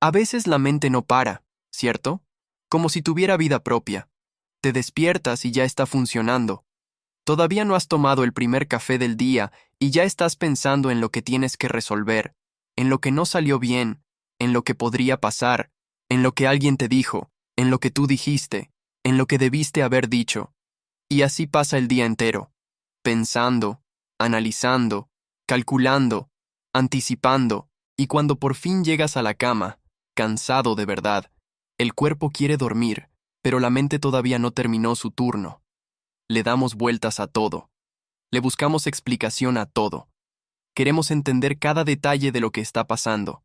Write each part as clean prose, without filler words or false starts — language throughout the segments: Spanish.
A veces la mente no para, ¿cierto? Como si tuviera vida propia. Te despiertas y ya está funcionando. Todavía no has tomado el primer café del día y ya estás pensando en lo que tienes que resolver, en lo que no salió bien, en lo que podría pasar, en lo que alguien te dijo, en lo que tú dijiste, en lo que debiste haber dicho. Y así pasa el día entero, pensando, analizando, calculando, anticipando, y cuando por fin llegas a la cama, cansado de verdad, el cuerpo quiere dormir, pero la mente todavía no terminó su turno. Le damos vueltas a todo. Le buscamos explicación a todo. Queremos entender cada detalle de lo que está pasando,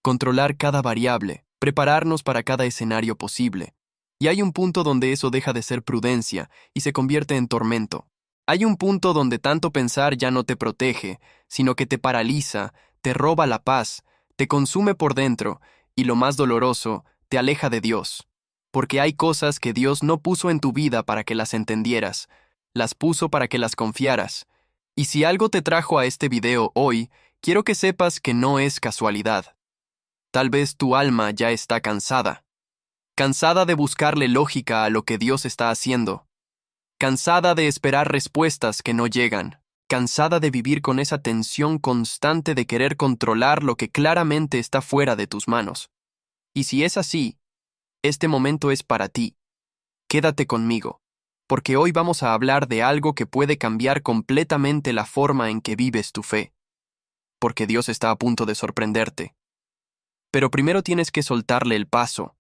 controlar cada variable, prepararnos para cada escenario posible. Y hay un punto donde eso deja de ser prudencia y se convierte en tormento. Hay un punto donde tanto pensar ya no te protege, sino que te paraliza, te roba la paz, te consume por dentro y, lo más doloroso, te aleja de Dios. Porque hay cosas que Dios no puso en tu vida para que las entendieras, las puso para que las confiaras. Y si algo te trajo a este video hoy, quiero que sepas que no es casualidad. Tal vez tu alma ya está cansada. Cansada de buscarle lógica a lo que Dios está haciendo. Cansada de esperar respuestas que no llegan. Cansada de vivir con esa tensión constante de querer controlar lo que claramente está fuera de tus manos. Y si es así, este momento es para ti. Quédate conmigo, porque hoy vamos a hablar de algo que puede cambiar completamente la forma en que vives tu fe. Porque Dios está a punto de sorprenderte. Pero primero tienes que soltarle el paso.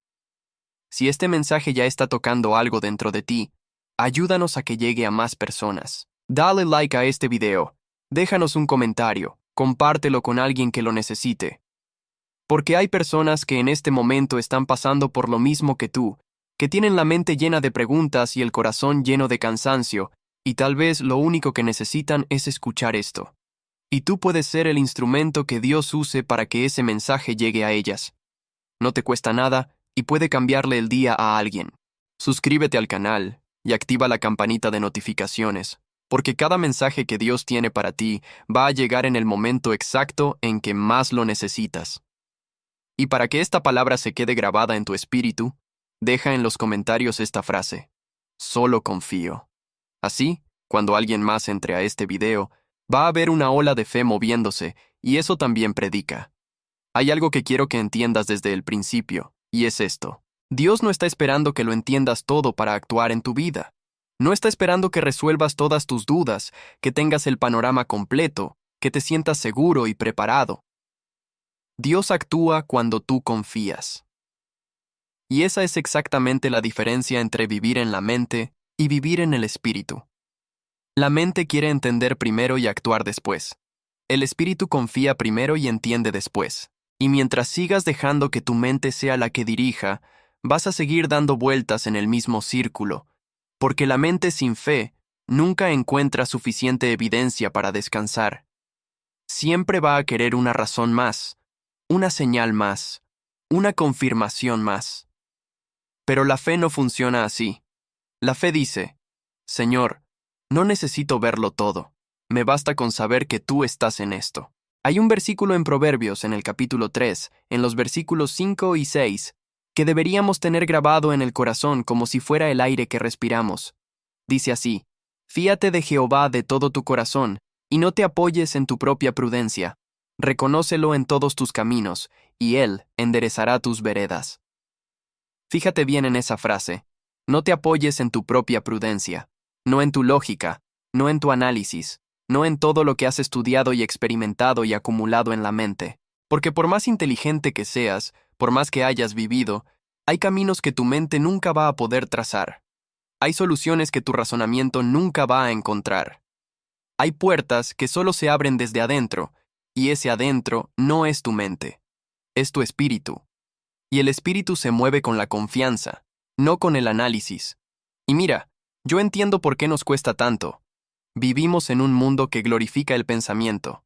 Si este mensaje ya está tocando algo dentro de ti, ayúdanos a que llegue a más personas. Dale like a este video, déjanos un comentario, compártelo con alguien que lo necesite. Porque hay personas que en este momento están pasando por lo mismo que tú, que tienen la mente llena de preguntas y el corazón lleno de cansancio, y tal vez lo único que necesitan es escuchar esto. Y tú puedes ser el instrumento que Dios use para que ese mensaje llegue a ellas. No te cuesta nada y puede cambiarle el día a alguien. Suscríbete al canal y activa la campanita de notificaciones, porque cada mensaje que Dios tiene para ti va a llegar en el momento exacto en que más lo necesitas. Y para que esta palabra se quede grabada en tu espíritu, deja en los comentarios esta frase: solo confío. Así, cuando alguien más entre a este video, va a haber una ola de fe moviéndose, y eso también predica. Hay algo que quiero que entiendas desde el principio, y es esto. Dios no está esperando que lo entiendas todo para actuar en tu vida. No está esperando que resuelvas todas tus dudas, que tengas el panorama completo, que te sientas seguro y preparado. Dios actúa cuando tú confías. Y esa es exactamente la diferencia entre vivir en la mente y vivir en el espíritu. La mente quiere entender primero y actuar después. El espíritu confía primero y entiende después. Y mientras sigas dejando que tu mente sea la que dirija, vas a seguir dando vueltas en el mismo círculo, porque la mente sin fe nunca encuentra suficiente evidencia para descansar. Siempre va a querer una razón más, una señal más, una confirmación más. Pero la fe no funciona así. La fe dice: Señor, no necesito verlo todo. Me basta con saber que tú estás en esto. Hay un versículo en Proverbios en el capítulo 3, en los versículos 5 y 6, que deberíamos tener grabado en el corazón como si fuera el aire que respiramos. Dice así: Fíate de Jehová de todo tu corazón, y no te apoyes en tu propia prudencia. Reconócelo en todos tus caminos, y Él enderezará tus veredas. Fíjate bien en esa frase. No te apoyes en tu propia prudencia, no en tu lógica, no en tu análisis, no en todo lo que has estudiado y experimentado y acumulado en la mente. Porque por más inteligente que seas, por más que hayas vivido, hay caminos que tu mente nunca va a poder trazar. Hay soluciones que tu razonamiento nunca va a encontrar. Hay puertas que solo se abren desde adentro, y ese adentro no es tu mente, es tu espíritu. Y el espíritu se mueve con la confianza, no con el análisis. Y mira, yo entiendo por qué nos cuesta tanto. Vivimos en un mundo que glorifica el pensamiento.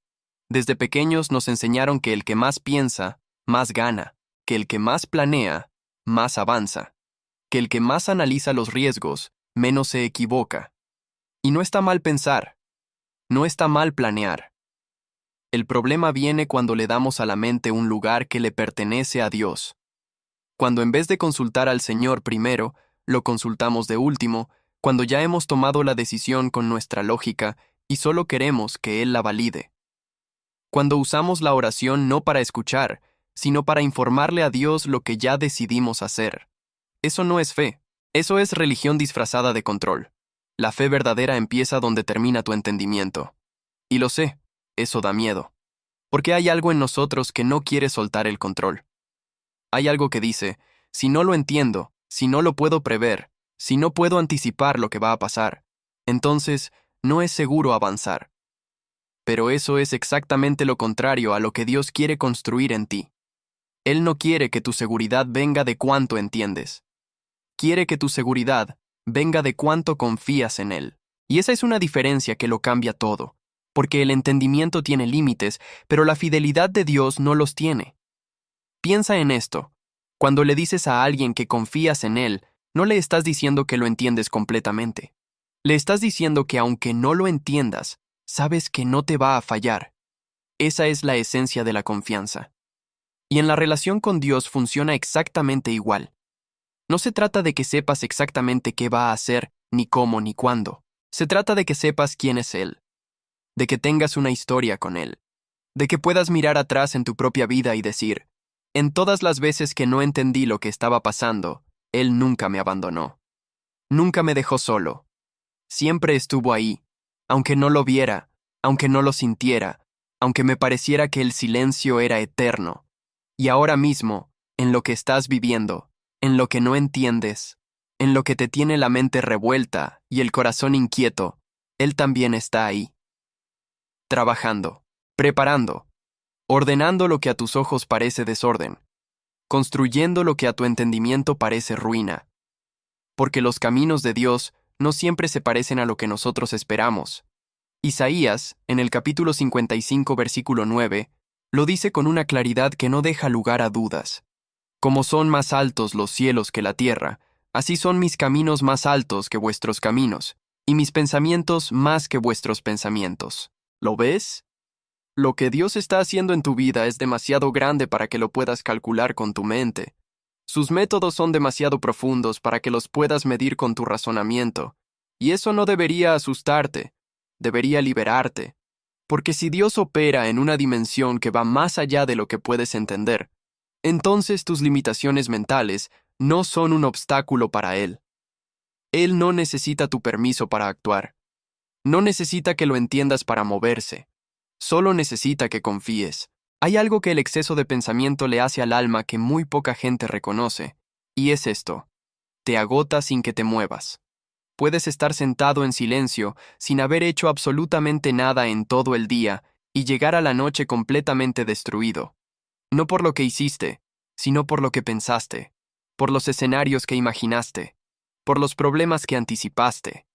Desde pequeños nos enseñaron que el que más piensa, más gana, que el que más planea, más avanza, que el que más analiza los riesgos, menos se equivoca. Y no está mal pensar, no está mal planear. El problema viene cuando le damos a la mente un lugar que le pertenece a Dios. Cuando en vez de consultar al Señor primero, lo consultamos de último, cuando ya hemos tomado la decisión con nuestra lógica y solo queremos que Él la valide. Cuando usamos la oración no para escuchar, sino para informarle a Dios lo que ya decidimos hacer. Eso no es fe, eso es religión disfrazada de control. La fe verdadera empieza donde termina tu entendimiento. Y lo sé, eso da miedo. Porque hay algo en nosotros que no quiere soltar el control. Hay algo que dice, si no lo entiendo, si no lo puedo prever, si no puedo anticipar lo que va a pasar, entonces no es seguro avanzar. Pero eso es exactamente lo contrario a lo que Dios quiere construir en ti. Él no quiere que tu seguridad venga de cuánto entiendes. Quiere que tu seguridad venga de cuánto confías en Él. Y esa es una diferencia que lo cambia todo, porque el entendimiento tiene límites, pero la fidelidad de Dios no los tiene. Piensa en esto. Cuando le dices a alguien que confías en Él, no le estás diciendo que lo entiendes completamente. Le estás diciendo que aunque no lo entiendas, sabes que no te va a fallar. Esa es la esencia de la confianza. Y en la relación con Dios funciona exactamente igual. No se trata de que sepas exactamente qué va a hacer, ni cómo, ni cuándo. Se trata de que sepas quién es Él. De que tengas una historia con Él. De que puedas mirar atrás en tu propia vida y decir, en todas las veces que no entendí lo que estaba pasando, Él nunca me abandonó. Nunca me dejó solo. Siempre estuvo ahí, aunque no lo viera, aunque no lo sintiera, aunque me pareciera que el silencio era eterno. Y ahora mismo, en lo que estás viviendo, en lo que no entiendes, en lo que te tiene la mente revuelta y el corazón inquieto, Él también está ahí. Trabajando, preparando, ordenando lo que a tus ojos parece desorden, construyendo lo que a tu entendimiento parece ruina. Porque los caminos de Dios no siempre se parecen a lo que nosotros esperamos. Isaías, en el capítulo 55, versículo 9, lo dice con una claridad que no deja lugar a dudas. Como son más altos los cielos que la tierra, así son mis caminos más altos que vuestros caminos, y mis pensamientos más que vuestros pensamientos. ¿Lo ves? Lo que Dios está haciendo en tu vida es demasiado grande para que lo puedas calcular con tu mente. Sus métodos son demasiado profundos para que los puedas medir con tu razonamiento, y eso no debería asustarte, debería liberarte. Porque si Dios opera en una dimensión que va más allá de lo que puedes entender, entonces tus limitaciones mentales no son un obstáculo para Él. Él no necesita tu permiso para actuar. No necesita que lo entiendas para moverse. Solo necesita que confíes. Hay algo que el exceso de pensamiento le hace al alma que muy poca gente reconoce, y es esto: te agota sin que te muevas. Puedes estar sentado en silencio, sin haber hecho absolutamente nada en todo el día, y llegar a la noche completamente destruido. No por lo que hiciste, sino por lo que pensaste, por los escenarios que imaginaste, por los problemas que anticipaste,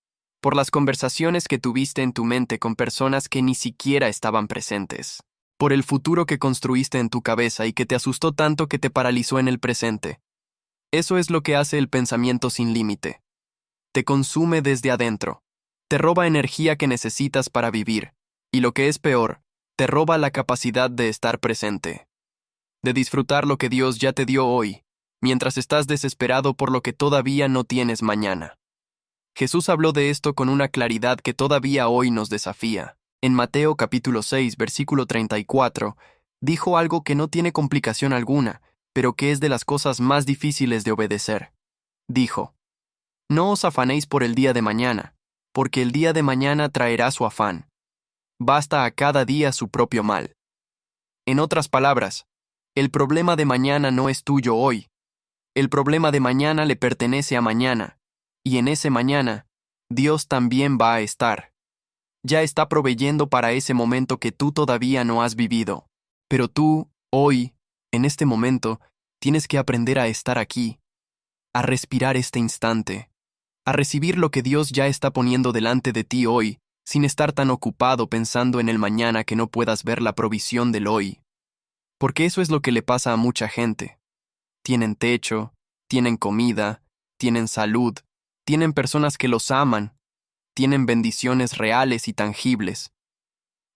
por las conversaciones que tuviste en tu mente con personas que ni siquiera estaban presentes, por el futuro que construiste en tu cabeza y que te asustó tanto que te paralizó en el presente. Eso es lo que hace el pensamiento sin límite. Te consume desde adentro, te roba energía que necesitas para vivir, y lo que es peor, te roba la capacidad de estar presente, de disfrutar lo que Dios ya te dio hoy, mientras estás desesperado por lo que todavía no tienes mañana. Jesús habló de esto con una claridad que todavía hoy nos desafía. En Mateo capítulo 6, versículo 34, dijo algo que no tiene complicación alguna, pero que es de las cosas más difíciles de obedecer. Dijo, no os afanéis por el día de mañana, porque el día de mañana traerá su afán. Basta a cada día su propio mal. En otras palabras, el problema de mañana no es tuyo hoy. El problema de mañana le pertenece a mañana, y en ese mañana, Dios también va a estar. Ya está proveyendo para ese momento que tú todavía no has vivido. Pero tú, hoy, en este momento, tienes que aprender a estar aquí, a respirar este instante, a recibir lo que Dios ya está poniendo delante de ti hoy, sin estar tan ocupado pensando en el mañana que no puedas ver la provisión del hoy. Porque eso es lo que le pasa a mucha gente. Tienen techo, tienen comida, tienen salud, tienen personas que los aman, tienen bendiciones reales y tangibles,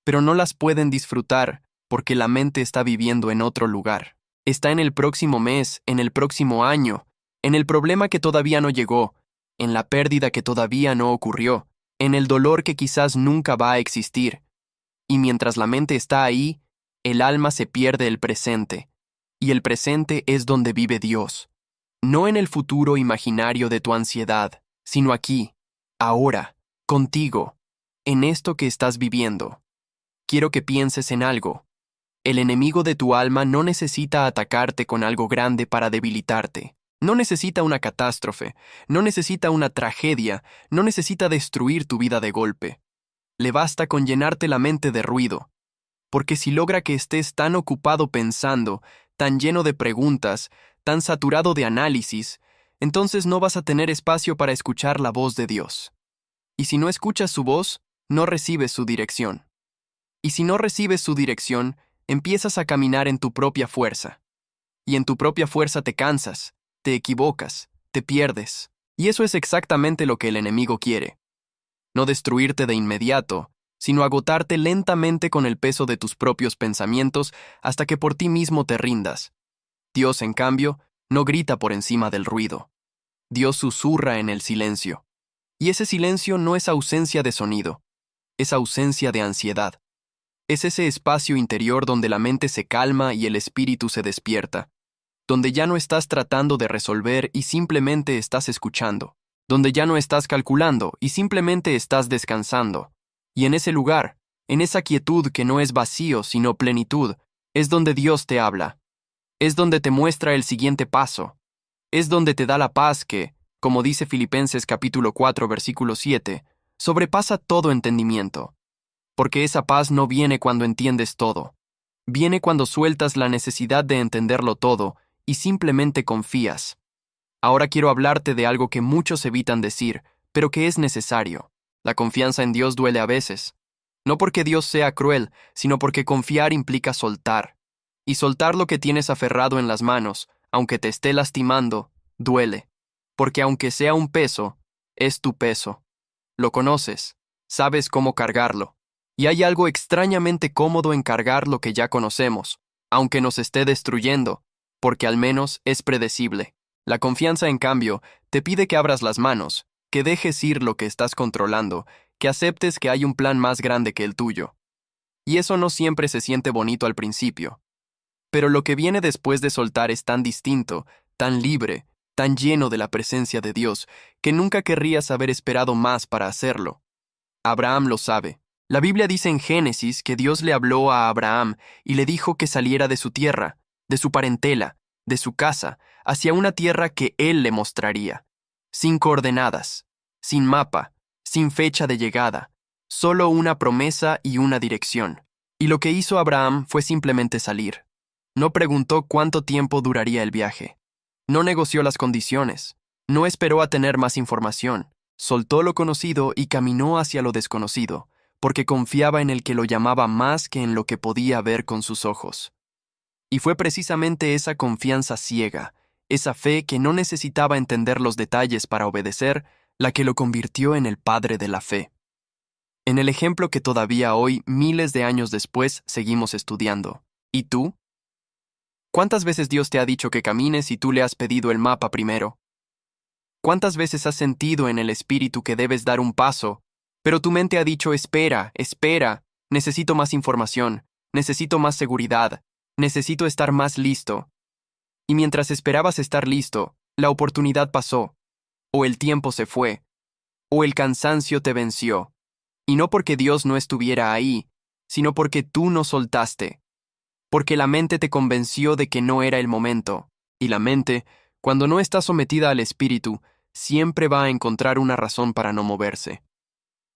pero no las pueden disfrutar porque la mente está viviendo en otro lugar. Está en el próximo mes, en el próximo año, en el problema que todavía no llegó, en la pérdida que todavía no ocurrió, en el dolor que quizás nunca va a existir. Y mientras la mente está ahí, el alma se pierde el presente, y el presente es donde vive Dios. No en el futuro imaginario de tu ansiedad, sino aquí, ahora, contigo, en esto que estás viviendo. Quiero que pienses en algo. El enemigo de tu alma no necesita atacarte con algo grande para debilitarte. No necesita una catástrofe, no necesita una tragedia, no necesita destruir tu vida de golpe. Le basta con llenarte la mente de ruido, porque si logra que estés tan ocupado pensando, tan lleno de preguntas, tan saturado de análisis, entonces no vas a tener espacio para escuchar la voz de Dios. Y si no escuchas su voz, no recibes su dirección. Y si no recibes su dirección, empiezas a caminar en tu propia fuerza. Y en tu propia fuerza te cansas, te equivocas, te pierdes. Y eso es exactamente lo que el enemigo quiere. No destruirte de inmediato, sino agotarte lentamente con el peso de tus propios pensamientos hasta que por ti mismo te rindas. Dios, en cambio, no grita por encima del ruido. Dios susurra en el silencio. Y ese silencio no es ausencia de sonido, es ausencia de ansiedad. Es ese espacio interior donde la mente se calma y el espíritu se despierta, donde ya no estás tratando de resolver y simplemente estás escuchando, donde ya no estás calculando y simplemente estás descansando. Y en ese lugar, en esa quietud que no es vacío sino plenitud, es donde Dios te habla. Es donde te muestra el siguiente paso. Es donde te da la paz que, como dice Filipenses capítulo 4, versículo 7, sobrepasa todo entendimiento. Porque esa paz no viene cuando entiendes todo. Viene cuando sueltas la necesidad de entenderlo todo y simplemente confías. Ahora quiero hablarte de algo que muchos evitan decir, pero que es necesario. La confianza en Dios duele a veces. No porque Dios sea cruel, sino porque confiar implica soltar. Y soltar lo que tienes aferrado en las manos, aunque te esté lastimando, duele. Porque aunque sea un peso, es tu peso. Lo conoces, sabes cómo cargarlo. Y hay algo extrañamente cómodo en cargar lo que ya conocemos, aunque nos esté destruyendo, porque al menos es predecible. La confianza, en cambio, te pide que abras las manos, que dejes ir lo que estás controlando, que aceptes que hay un plan más grande que el tuyo. Y eso no siempre se siente bonito al principio. Pero lo que viene después de soltar es tan distinto, tan libre, tan lleno de la presencia de Dios, que nunca querrías haber esperado más para hacerlo. Abraham lo sabe. La Biblia dice en Génesis que Dios le habló a Abraham y le dijo que saliera de su tierra, de su parentela, de su casa, hacia una tierra que él le mostraría. Sin coordenadas, sin mapa, sin fecha de llegada, solo una promesa y una dirección. Y lo que hizo Abraham fue simplemente salir. No preguntó cuánto tiempo duraría el viaje. No negoció las condiciones. No esperó a tener más información. Soltó lo conocido y caminó hacia lo desconocido, porque confiaba en el que lo llamaba más que en lo que podía ver con sus ojos. Y fue precisamente esa confianza ciega, esa fe que no necesitaba entender los detalles para obedecer, la que lo convirtió en el padre de la fe. En el ejemplo que todavía hoy, miles de años después, seguimos estudiando. ¿Y tú? ¿Cuántas veces Dios te ha dicho que camines y tú le has pedido el mapa primero? ¿Cuántas veces has sentido en el espíritu que debes dar un paso, pero tu mente ha dicho espera, espera, necesito más información, necesito más seguridad, necesito estar más listo? Y mientras esperabas estar listo, la oportunidad pasó, o el tiempo se fue, o el cansancio te venció. Y no porque Dios no estuviera ahí, sino porque tú no soltaste. Porque la mente te convenció de que no era el momento, y la mente, cuando no está sometida al espíritu, siempre va a encontrar una razón para no moverse.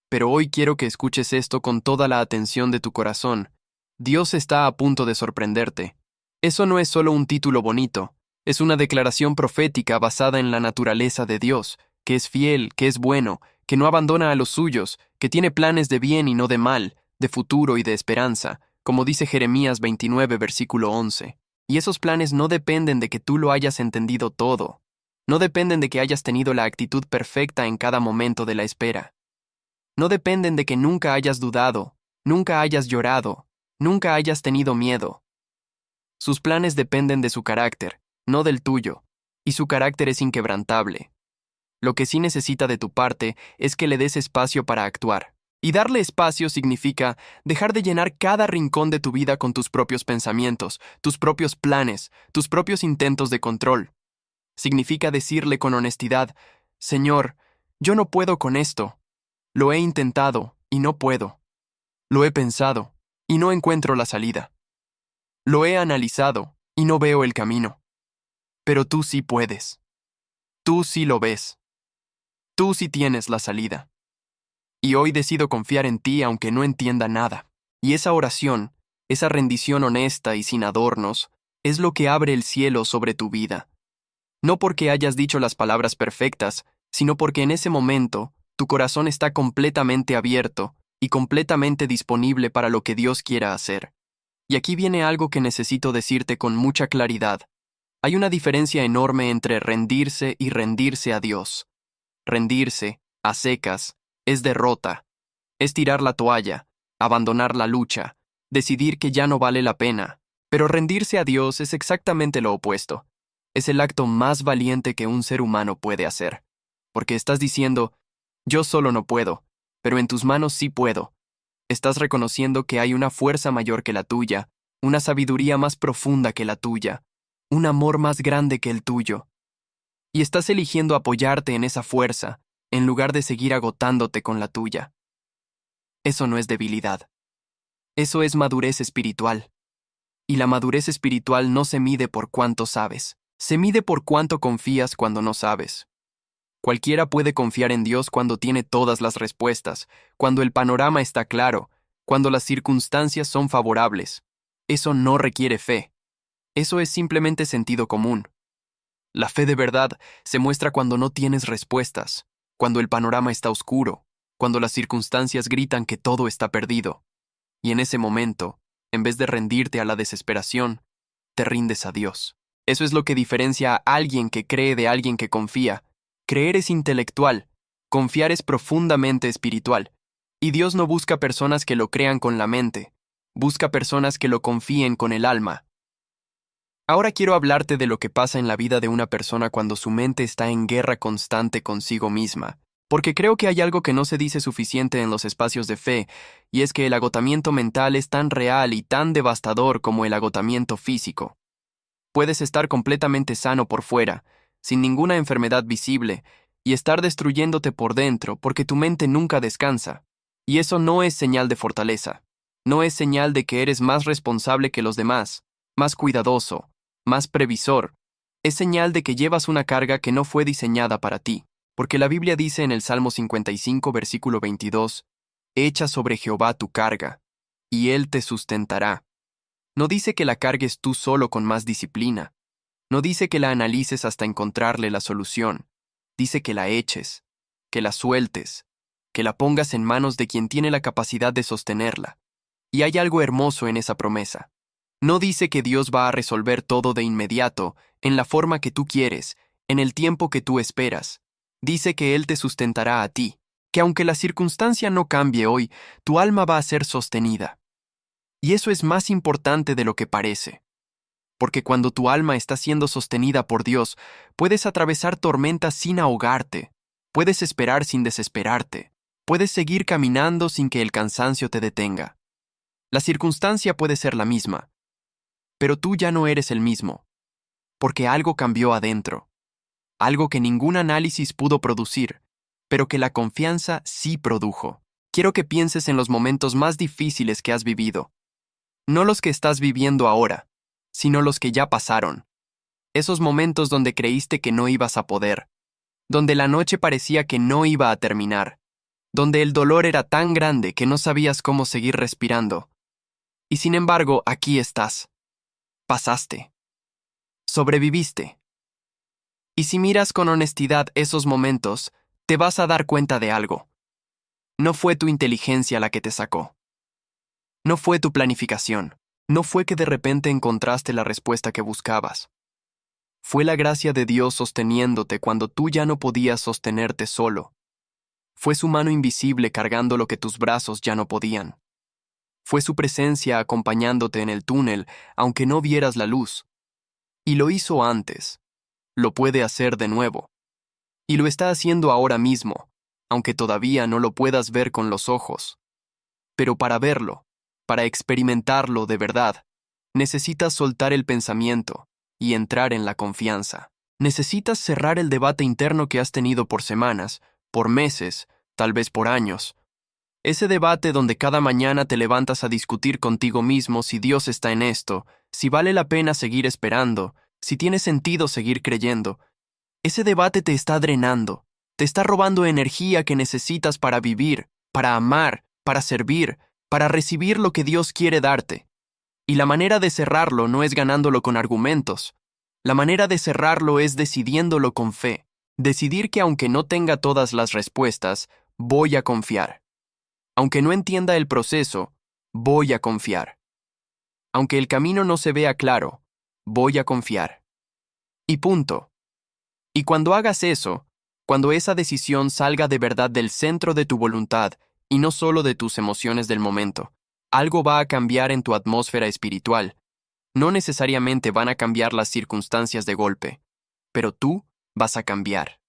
Pero hoy quiero que escuches esto con toda la atención de tu corazón. Dios está a punto de sorprenderte. Eso no es solo un título bonito, es una declaración profética basada en la naturaleza de Dios, que es fiel, que es bueno, que no abandona a los suyos, que tiene planes de bien y no de mal, de futuro y de esperanza, como dice Jeremías 29, versículo 11. Y esos planes no dependen de que tú lo hayas entendido todo. No dependen de que hayas tenido la actitud perfecta en cada momento de la espera. No dependen de que nunca hayas dudado, nunca hayas llorado, Nunca hayas tenido miedo. Sus planes dependen de su carácter, no del tuyo, y su carácter es inquebrantable. Lo que sí necesita de tu parte es que le des espacio para actuar. Y darle espacio significa dejar de llenar cada rincón de tu vida con tus propios pensamientos, tus propios planes, tus propios intentos de control. Significa decirle con honestidad, Señor, yo no puedo con esto. Lo he intentado y no puedo. Lo he pensado y no encuentro la salida. Lo he analizado y no veo el camino. Pero tú sí puedes. Tú sí lo ves. Tú sí tienes la salida. Y hoy decido confiar en ti aunque no entienda nada. Y esa oración, esa rendición honesta y sin adornos, es lo que abre el cielo sobre tu vida. No porque hayas dicho las palabras perfectas, sino porque en ese momento tu corazón está completamente abierto y completamente disponible para lo que Dios quiera hacer. Y aquí viene algo que necesito decirte con mucha claridad. Hay una diferencia enorme entre rendirse y rendirse a Dios. Rendirse, a secas, es derrota. Es tirar la toalla, abandonar la lucha, decidir que ya no vale la pena. Pero rendirse a Dios es exactamente lo opuesto. Es el acto más valiente que un ser humano puede hacer. Porque estás diciendo, yo solo no puedo, pero en tus manos sí puedo. Estás reconociendo que hay una fuerza mayor que la tuya, una sabiduría más profunda que la tuya, un amor más grande que el tuyo. Y estás eligiendo apoyarte en esa fuerza, en lugar de seguir agotándote con la tuya. Eso no es debilidad. Eso es madurez espiritual. Y la madurez espiritual no se mide por cuánto sabes, se mide por cuánto confías cuando no sabes. Cualquiera puede confiar en Dios cuando tiene todas las respuestas, cuando el panorama está claro, cuando las circunstancias son favorables. Eso no requiere fe. Eso es simplemente sentido común. La fe de verdad se muestra cuando no tienes respuestas, cuando el panorama está oscuro, cuando las circunstancias gritan que todo está perdido. Y en ese momento, en vez de rendirte a la desesperación, te rindes a Dios. Eso es lo que diferencia a alguien que cree de alguien que confía. Creer es intelectual, confiar es profundamente espiritual. Y Dios no busca personas que lo crean con la mente, busca personas que lo confíen con el alma. Ahora quiero hablarte de lo que pasa en la vida de una persona cuando su mente está en guerra constante consigo misma, porque creo que hay algo que no se dice suficiente en los espacios de fe, y es que el agotamiento mental es tan real y tan devastador como el agotamiento físico. Puedes estar completamente sano por fuera, sin ninguna enfermedad visible, y estar destruyéndote por dentro porque tu mente nunca descansa. Y eso no es señal de fortaleza. No es señal de que eres más responsable que los demás, más cuidadoso, más previsor. Es señal de que llevas una carga que no fue diseñada para ti, porque la Biblia dice en el Salmo 55, versículo 22, «Echa sobre Jehová tu carga, y Él te sustentará». No dice que la cargues tú solo con más disciplina. No dice que la analices hasta encontrarle la solución. Dice que la eches, que la sueltes, que la pongas en manos de quien tiene la capacidad de sostenerla. Y hay algo hermoso en esa promesa. No dice que Dios va a resolver todo de inmediato, en la forma que tú quieres, en el tiempo que tú esperas. Dice que Él te sustentará a ti, que aunque la circunstancia no cambie hoy, tu alma va a ser sostenida. Y eso es más importante de lo que parece. Porque cuando tu alma está siendo sostenida por Dios, puedes atravesar tormentas sin ahogarte, puedes esperar sin desesperarte, puedes seguir caminando sin que el cansancio te detenga. La circunstancia puede ser la misma, pero tú ya no eres el mismo, porque algo cambió adentro, algo que ningún análisis pudo producir, pero que la confianza sí produjo. Quiero que pienses en los momentos más difíciles que has vivido, no los que estás viviendo ahora, sino los que ya pasaron. Esos momentos donde creíste que no ibas a poder, donde la noche parecía que no iba a terminar, donde el dolor era tan grande que no sabías cómo seguir respirando. Y sin embargo, aquí estás. Pasaste. Sobreviviste. Y si miras con honestidad esos momentos, te vas a dar cuenta de algo. No fue tu inteligencia la que te sacó. No fue tu planificación. No fue que de repente encontraste la respuesta que buscabas. Fue la gracia de Dios sosteniéndote cuando tú ya no podías sostenerte solo. Fue su mano invisible cargando lo que tus brazos ya no podían. Fue su presencia acompañándote en el túnel, aunque no vieras la luz. Y lo hizo antes. Lo puede hacer de nuevo. Y lo está haciendo ahora mismo, aunque todavía no lo puedas ver con los ojos. Pero para verlo, para experimentarlo de verdad, necesitas soltar el pensamiento y entrar en la confianza. Necesitas cerrar el debate interno que has tenido por semanas, por meses, tal vez por años. Ese debate donde cada mañana te levantas a discutir contigo mismo si Dios está en esto, si vale la pena seguir esperando, si tiene sentido seguir creyendo. Ese debate te está drenando, te está robando energía que necesitas para vivir, para amar, para servir, para recibir lo que Dios quiere darte. Y la manera de cerrarlo no es ganándolo con argumentos. La manera de cerrarlo es decidiéndolo con fe. Decidir que aunque no tenga todas las respuestas, voy a confiar. Aunque no entienda el proceso, voy a confiar. Aunque el camino no se vea claro, voy a confiar. Y punto. Y cuando hagas eso, cuando esa decisión salga de verdad del centro de tu voluntad y no solo de tus emociones del momento, algo va a cambiar en tu atmósfera espiritual. No necesariamente van a cambiar las circunstancias de golpe, pero tú vas a cambiar.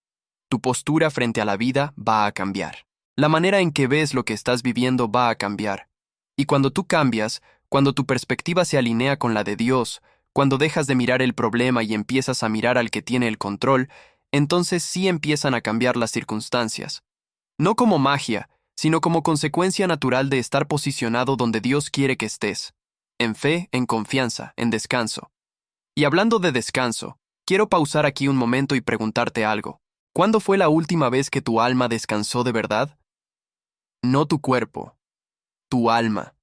Tu postura frente a la vida va a cambiar. La manera en que ves lo que estás viviendo va a cambiar. Y cuando tú cambias, cuando tu perspectiva se alinea con la de Dios, cuando dejas de mirar el problema y empiezas a mirar al que tiene el control, entonces sí empiezan a cambiar las circunstancias. No como magia, sino como consecuencia natural de estar posicionado donde Dios quiere que estés. En fe, en confianza, en descanso. Y hablando de descanso, quiero pausar aquí un momento y preguntarte algo. ¿Cuándo fue la última vez que tu alma descansó de verdad? No tu cuerpo, tu alma.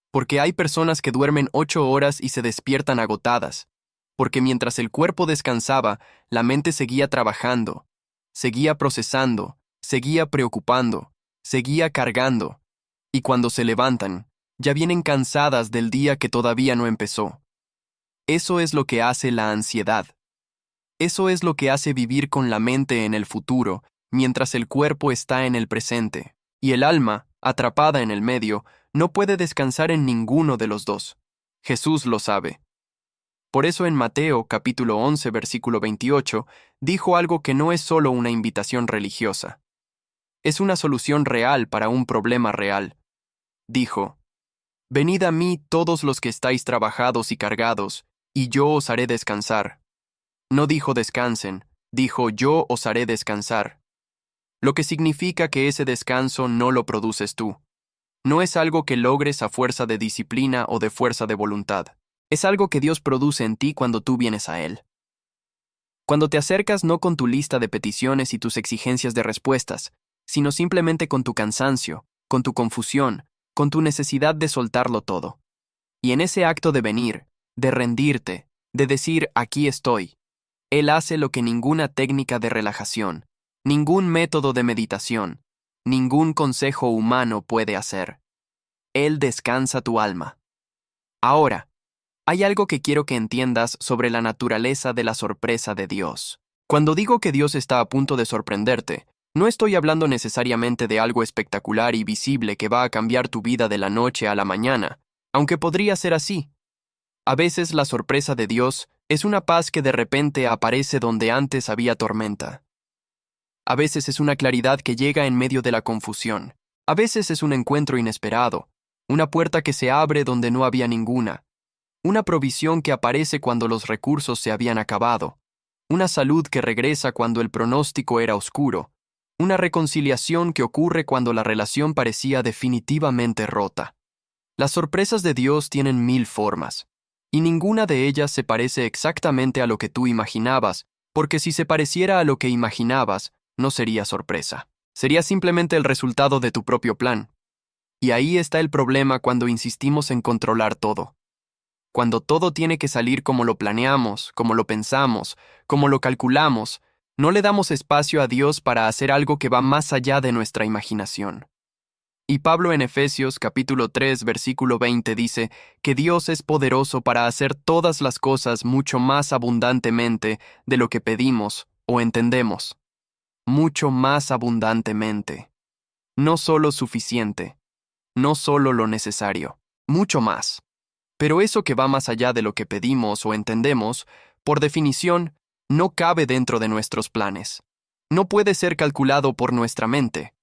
Porque hay personas que duermen 8 horas y se despiertan agotadas. Porque mientras el cuerpo descansaba, la mente seguía trabajando, seguía procesando, seguía preocupando, seguía cargando. Y cuando se levantan, ya vienen cansadas del día que todavía no empezó. Eso es lo que hace la ansiedad. Eso es lo que hace vivir con la mente en el futuro, mientras el cuerpo está en el presente. Y el alma, atrapada en el medio, no puede descansar en ninguno de los dos. Jesús lo sabe. Por eso en Mateo capítulo 11 versículo 28 dijo algo que no es solo una invitación religiosa. Es una solución real para un problema real. Dijo: Venid a mí todos los que estáis trabajados y cargados, y yo os haré descansar. No dijo descansen, dijo yo os haré descansar. Lo que significa que ese descanso no lo produces tú. No es algo que logres a fuerza de disciplina o de fuerza de voluntad. Es algo que Dios produce en ti cuando tú vienes a Él. Cuando te acercas no con tu lista de peticiones y tus exigencias de respuestas, sino simplemente con tu cansancio, con tu confusión, con tu necesidad de soltarlo todo. Y en ese acto de venir, de rendirte, de decir aquí estoy, Él hace lo que ninguna técnica de relajación, ningún método de meditación, ningún consejo humano puede hacer. Él descansa tu alma. Ahora, hay algo que quiero que entiendas sobre la naturaleza de la sorpresa de Dios. Cuando digo que Dios está a punto de sorprenderte, no estoy hablando necesariamente de algo espectacular y visible que va a cambiar tu vida de la noche a la mañana, aunque podría ser así. A veces la sorpresa de Dios es una paz que de repente aparece donde antes había tormenta. A veces es una claridad que llega en medio de la confusión. A veces es un encuentro inesperado, una puerta que se abre donde no había ninguna, una provisión que aparece cuando los recursos se habían acabado, una salud que regresa cuando el pronóstico era oscuro, una reconciliación que ocurre cuando la relación parecía definitivamente rota. Las sorpresas de Dios tienen 1000 formas, y ninguna de ellas se parece exactamente a lo que tú imaginabas, porque si se pareciera a lo que imaginabas, no sería sorpresa. Sería simplemente el resultado de tu propio plan. Y ahí está el problema cuando insistimos en controlar todo. Cuando todo tiene que salir como lo planeamos, como lo pensamos, como lo calculamos, no le damos espacio a Dios para hacer algo que va más allá de nuestra imaginación. Y Pablo en Efesios capítulo 3 versículo 20 dice que Dios es poderoso para hacer todas las cosas mucho más abundantemente de lo que pedimos o entendemos. Mucho más abundantemente. No solo suficiente, no solo lo necesario. mucho más. Pero eso que va más allá de lo que pedimos o entendemos, por definición, no cabe dentro de nuestros planes. No puede ser calculado por nuestra mente.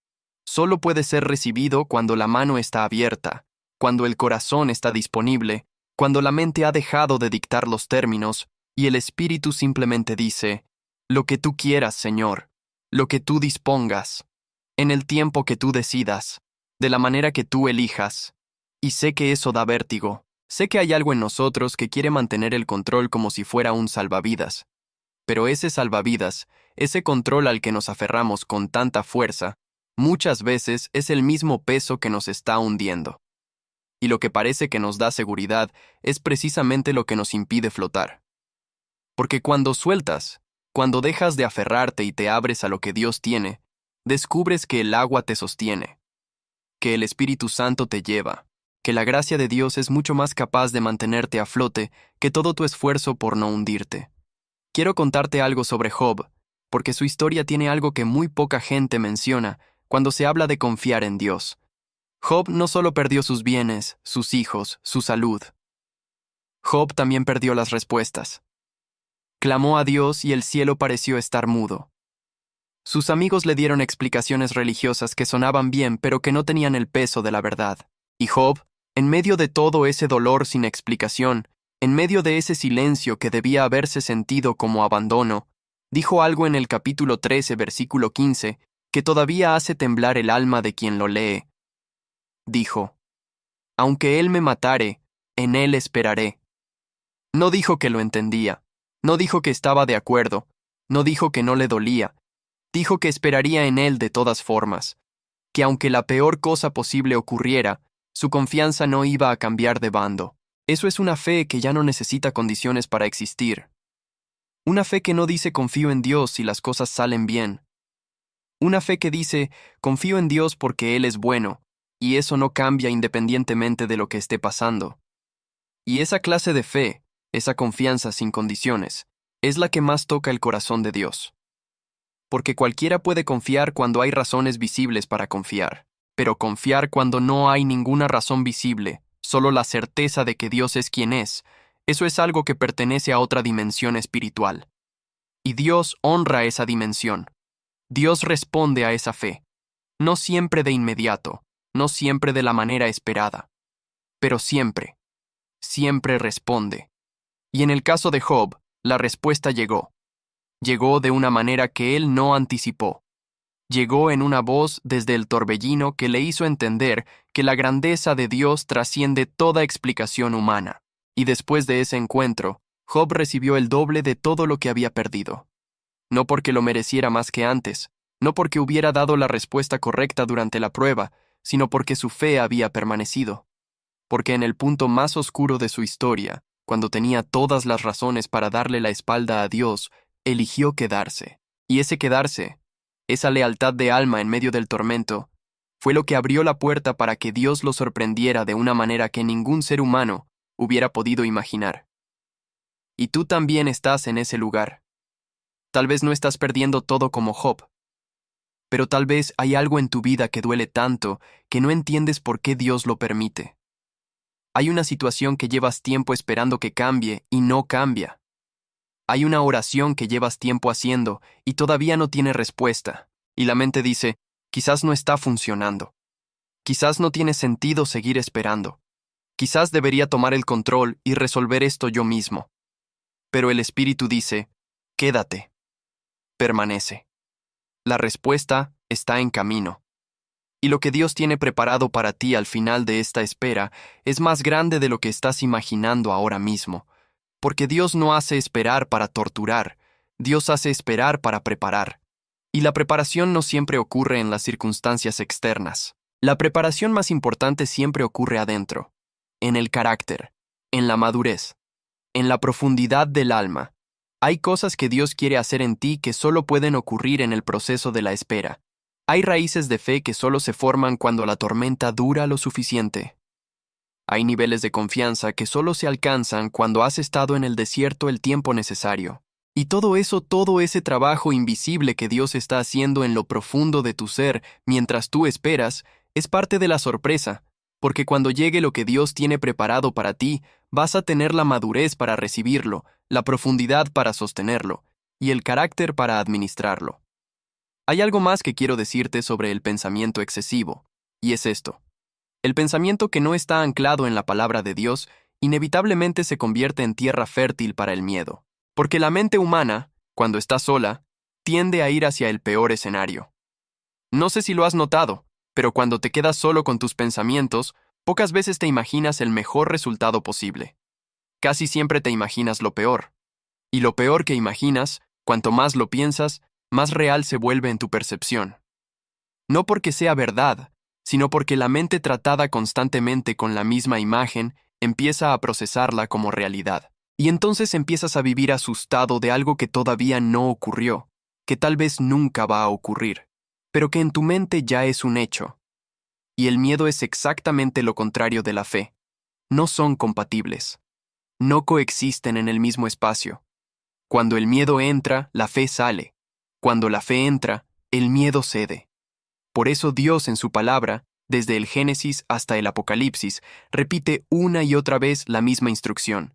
Solo puede ser recibido cuando la mano está abierta, cuando el corazón está disponible, cuando la mente ha dejado de dictar los términos y el espíritu simplemente dice, lo que tú quieras, Señor, lo que tú dispongas, en el tiempo que tú decidas, de la manera que tú elijas. Y sé que eso da vértigo. Sé que hay algo en nosotros que quiere mantener el control como si fuera un salvavidas. Pero ese salvavidas, ese control al que nos aferramos con tanta fuerza, muchas veces es el mismo peso que nos está hundiendo. Y lo que parece que nos da seguridad es precisamente lo que nos impide flotar. Porque cuando sueltas, cuando dejas de aferrarte y te abres a lo que Dios tiene, descubres que el agua te sostiene, que el Espíritu Santo te lleva, que la gracia de Dios es mucho más capaz de mantenerte a flote que todo tu esfuerzo por no hundirte. Quiero contarte algo sobre Job, porque su historia tiene algo que muy poca gente menciona cuando se habla de confiar en Dios. Job no solo perdió sus bienes, sus hijos, su salud. Job también perdió las respuestas. Clamó a Dios y el cielo pareció estar mudo. Sus amigos le dieron explicaciones religiosas que sonaban bien, pero que no tenían el peso de la verdad. Y Job, en medio de todo ese dolor sin explicación, en medio de ese silencio que debía haberse sentido como abandono, dijo algo en el capítulo 13, versículo 15, que todavía hace temblar el alma de quien lo lee. Dijo, aunque él me matare, en él esperaré. No dijo que lo entendía, no dijo que estaba de acuerdo, no dijo que no le dolía, dijo que esperaría en él de todas formas, que aunque la peor cosa posible ocurriera, su confianza no iba a cambiar de bando. Eso es una fe que ya no necesita condiciones para existir. Una fe que no dice confío en Dios si las cosas salen bien. Una fe que dice confío en Dios porque Él es bueno, y eso no cambia independientemente de lo que esté pasando. Y esa clase de fe, esa confianza sin condiciones, es la que más toca el corazón de Dios. Porque cualquiera puede confiar cuando hay razones visibles para confiar, pero confiar cuando no hay ninguna razón visible, solo la certeza de que Dios es quien es, eso es algo que pertenece a otra dimensión espiritual. Y Dios honra esa dimensión. Dios responde a esa fe. No siempre de inmediato, no siempre de la manera esperada, pero siempre, siempre responde. Y en el caso de Job, la respuesta llegó. Llegó de una manera que él no anticipó. Llegó en una voz desde el torbellino que le hizo entender que la grandeza de Dios trasciende toda explicación humana. Y después de ese encuentro, Job recibió el doble de todo lo que había perdido. No porque lo mereciera más que antes, no porque hubiera dado la respuesta correcta durante la prueba, sino porque su fe había permanecido. Porque en el punto más oscuro de su historia, cuando tenía todas las razones para darle la espalda a Dios, eligió quedarse. Y ese quedarse, esa lealtad de alma en medio del tormento, fue lo que abrió la puerta para que Dios lo sorprendiera de una manera que ningún ser humano hubiera podido imaginar. Y tú también estás en ese lugar. Tal vez no estás perdiendo todo como Job, pero tal vez hay algo en tu vida que duele tanto que no entiendes por qué Dios lo permite. Hay una situación que llevas tiempo esperando que cambie y no cambia. Hay una oración que llevas tiempo haciendo y todavía no tiene respuesta, y la mente dice, quizás no está funcionando. Quizás no tiene sentido seguir esperando. Quizás debería tomar el control y resolver esto yo mismo. Pero el Espíritu dice, quédate. Permanece. La respuesta está en camino. Y lo que Dios tiene preparado para ti al final de esta espera es más grande de lo que estás imaginando ahora mismo. Porque Dios no hace esperar para torturar, Dios hace esperar para preparar. Y la preparación no siempre ocurre en las circunstancias externas. La preparación más importante siempre ocurre adentro, en el carácter, en la madurez, en la profundidad del alma. Hay cosas que Dios quiere hacer en ti que solo pueden ocurrir en el proceso de la espera. Hay raíces de fe que solo se forman cuando la tormenta dura lo suficiente. Hay niveles de confianza que solo se alcanzan cuando has estado en el desierto el tiempo necesario. Y todo ese trabajo invisible que Dios está haciendo en lo profundo de tu ser mientras tú esperas, es parte de la sorpresa, porque cuando llegue lo que Dios tiene preparado para ti, vas a tener la madurez para recibirlo, la profundidad para sostenerlo, y el carácter para administrarlo. Hay algo más que quiero decirte sobre el pensamiento excesivo, y es esto. El pensamiento que no está anclado en la palabra de Dios inevitablemente se convierte en tierra fértil para el miedo, porque la mente humana, cuando está sola, tiende a ir hacia el peor escenario. No sé si lo has notado, pero cuando te quedas solo con tus pensamientos, pocas veces te imaginas el mejor resultado posible. Casi siempre te imaginas lo peor. Y lo peor que imaginas, cuanto más lo piensas, más real se vuelve en tu percepción. No porque sea verdad, sino porque la mente tratada constantemente con la misma imagen empieza a procesarla como realidad. Y entonces empiezas a vivir asustado de algo que todavía no ocurrió, que tal vez nunca va a ocurrir, pero que en tu mente ya es un hecho. Y el miedo es exactamente lo contrario de la fe. No son compatibles. No coexisten en el mismo espacio. Cuando el miedo entra, la fe sale. Cuando la fe entra, el miedo cede. Por eso Dios en su palabra, desde el Génesis hasta el Apocalipsis, repite una y otra vez la misma instrucción.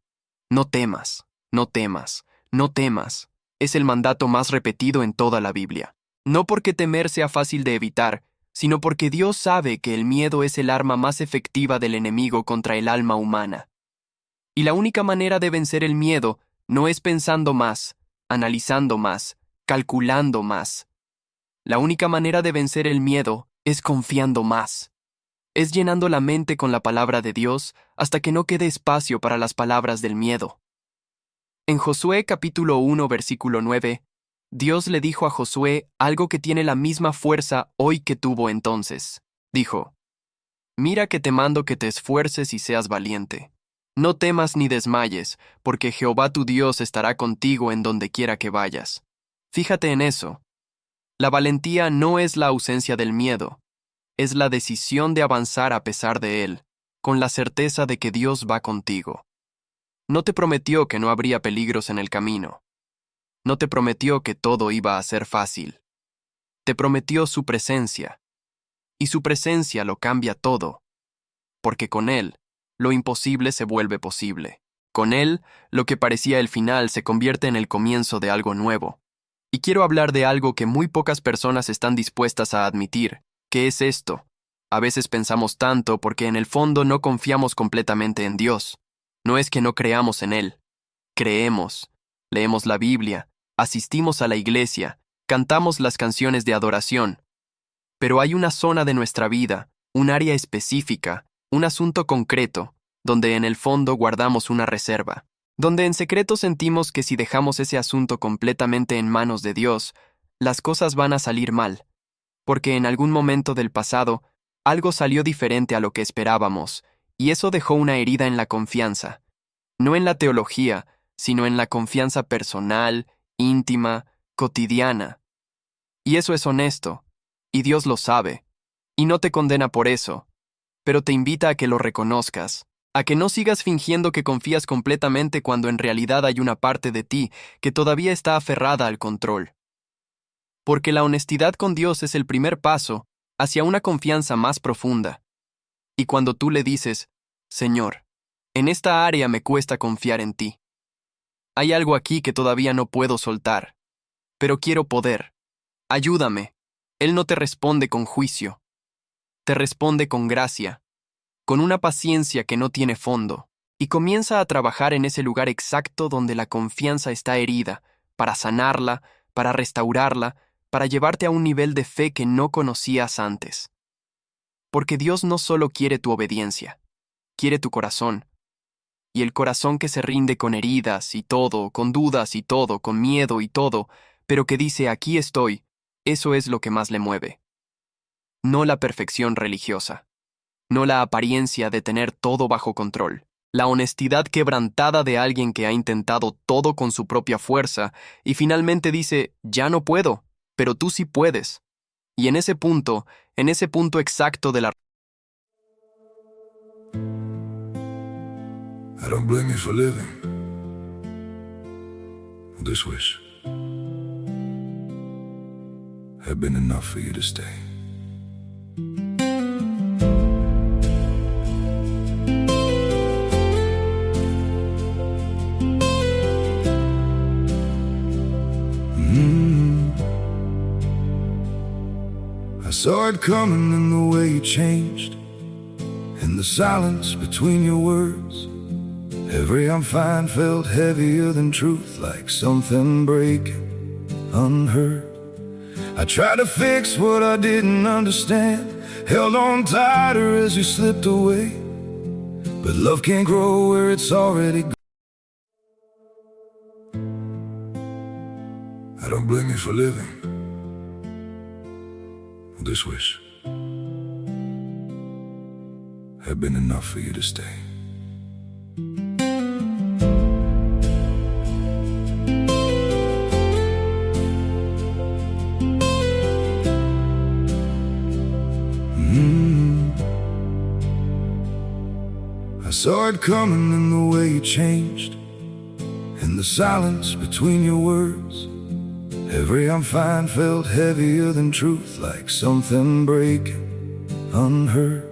No temas, no temas, no temas. Es el mandato más repetido en toda la Biblia. No porque temer sea fácil de evitar, sino porque Dios sabe que el miedo es el arma más efectiva del enemigo contra el alma humana. Y la única manera de vencer el miedo no es pensando más, analizando más, calculando más. La única manera de vencer el miedo es confiando más. Es llenando la mente con la palabra de Dios hasta que no quede espacio para las palabras del miedo. En Josué capítulo 1 versículo 9, Dios le dijo a Josué algo que tiene la misma fuerza hoy que tuvo entonces. Dijo, «Mira que te mando que te esfuerces y seas valiente. No temas ni desmayes, porque Jehová tu Dios estará contigo en donde quiera que vayas». Fíjate en eso. La valentía no es la ausencia del miedo, es la decisión de avanzar a pesar de él, con la certeza de que Dios va contigo. No te prometió que no habría peligros en el camino. No te prometió que todo iba a ser fácil. Te prometió su presencia. Y su presencia lo cambia todo. Porque con él, lo imposible se vuelve posible. Con él, lo que parecía el final se convierte en el comienzo de algo nuevo. Y quiero hablar de algo que muy pocas personas están dispuestas a admitir, que es esto. A veces pensamos tanto porque en el fondo no confiamos completamente en Dios. No es que no creamos en Él. Creemos, leemos la Biblia, asistimos a la iglesia, cantamos las canciones de adoración. Pero hay una zona de nuestra vida, un área específica, un asunto concreto, donde en el fondo guardamos una reserva, donde en secreto sentimos que si dejamos ese asunto completamente en manos de Dios, las cosas van a salir mal, porque en algún momento del pasado algo salió diferente a lo que esperábamos, y eso dejó una herida en la confianza, no en la teología, sino en la confianza personal, íntima, cotidiana. Y eso es honesto, y Dios lo sabe, y no te condena por eso, pero te invita a que lo reconozcas, a que no sigas fingiendo que confías completamente cuando en realidad hay una parte de ti que todavía está aferrada al control. Porque la honestidad con Dios es el primer paso hacia una confianza más profunda. Y cuando tú le dices, Señor, en esta área me cuesta confiar en ti. Hay algo aquí que todavía no puedo soltar, pero quiero poder. Ayúdame. Él no te responde con juicio. Te responde con gracia, con una paciencia que no tiene fondo, y comienza a trabajar en ese lugar exacto donde la confianza está herida, para sanarla, para restaurarla, para llevarte a un nivel de fe que no conocías antes. Porque Dios no solo quiere tu obediencia, quiere tu corazón. Y el corazón que se rinde con heridas y todo, con dudas y todo, con miedo y todo, pero que dice aquí estoy, eso es lo que más le mueve. No la perfección religiosa, no la apariencia de tener todo bajo control, la honestidad quebrantada de alguien que ha intentado todo con su propia fuerza y finalmente dice, ya no puedo, pero tú sí puedes. Y en ese punto exacto de la... I don't blame you for living this wish had been enough for you to stay. saw it coming in the way you changed, in the silence between your words. Every I'm fine felt heavier than truth, like something breaking unheard. I tried to fix what I didn't understand, held on tighter as you slipped away. But love can't grow where it's already gone. I don't blame you for living. This wish had been enough for you to stay. I saw it coming in the way you changed, in the silence between your words. Every I'm fine felt heavier than truth, like something breaking unheard.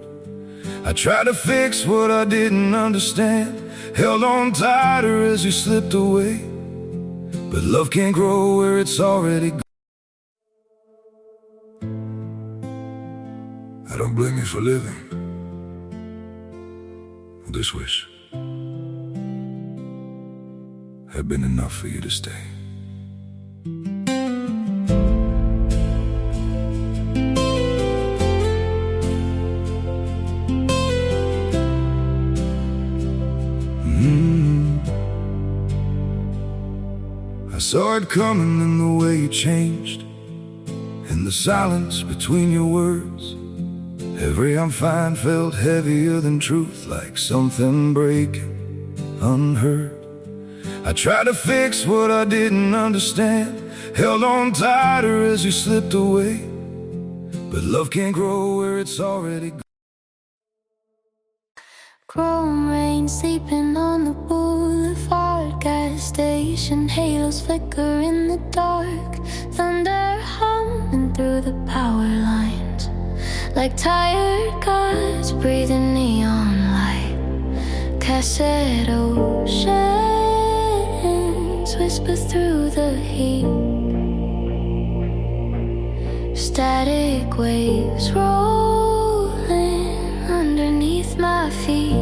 I tried to fix what I didn't understand, held on tighter as you slipped away. But love can't grow where it's already gone. I don't blame you for living. This wish had been enough for you to stay. I saw it coming in the way you changed, in the silence between your words. Every I'm fine felt heavier than truth, like something breaking unheard. I tried to fix what I didn't understand, held on tighter as you slipped away. But love can't grow where it's already gone. Chrome rain sleeping on the boulevard, gas station halos flicker in the dark, thunder humming through the power lines, like tired gods breathing neon light. Cassette oceans whisper through the heat, static waves rolling underneath my feet.